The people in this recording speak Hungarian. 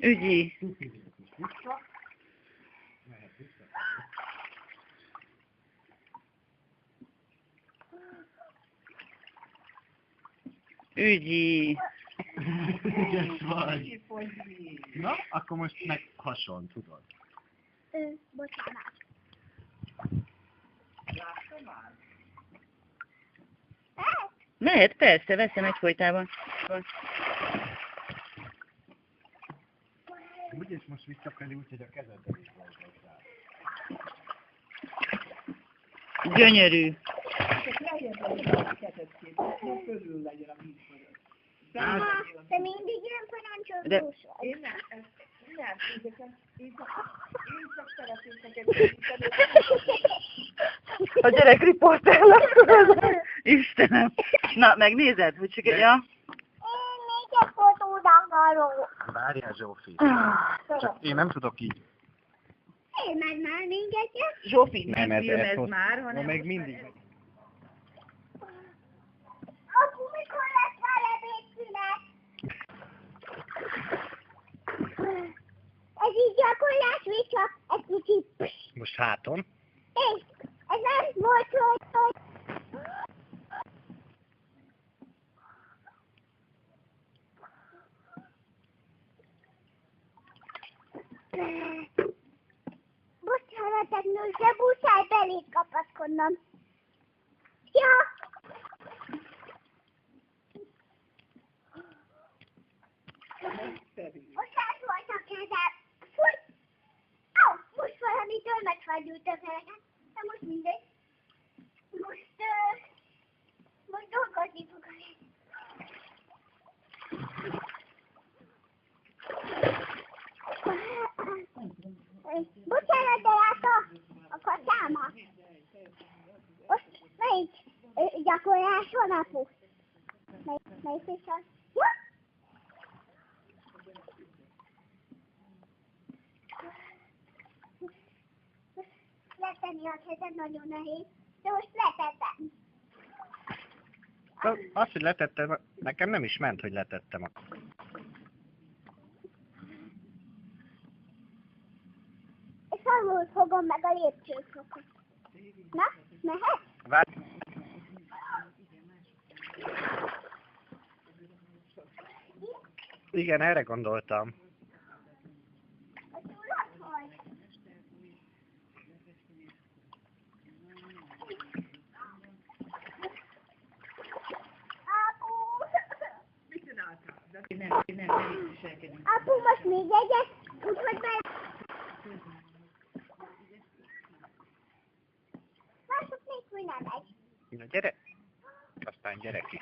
Ügyi. Ügyi. Ügyes vagy. Na, akkor most meg hason, tudod. Bocsánat. Mehet, persze, veszem egyfolytában. Úgyis most visszafelé, úgyhogy a kezedben is dolgozzál. Gyönyörű. Te mindig ilyen parancsolós De- vagy. Én csak szeretnék neked A gyerek riporter lesz. Istenem. Na, megnézed, hogy csak egy... Ja. Én még egy fotót akarok. Várjál, Zsófi. Csak én nem tudok így. Én meg már még egyet. Zsófi, Nem, nem ez filmez ott- már, hanem... még mindig. Apu, mikor lesz már ebédszünet? Ez így gyakorlás, vagy csak egy kicsit... Most háton. És ez nem volt, hogy... Bocsánat, de muszáj beléd kapaszkodnom. Ja! Most át volt a kezem. Fúj! Au! Most valamitől megfájdult a kezem. De most mindegy. Most dolgozni fog a leg. Bocsánat, de látta a kacsámat. Most melyik gyakorlás van, apu? Melyik is az? Ja? Letenni a kezed nagyon nehéz, de most letettem. Az, hogy letettem, nekem nem is ment, hogy letettem a... És alul fogom meg a lépcsőfokot. Na, mehet? Várj. Igen, erre gondoltam. A túlat vagy? Apu! Nem viselkedünk. Apu, most még egyet, úgyhogy be... Mások még úgy nem megy. Na gyere. Aztán gyere ki.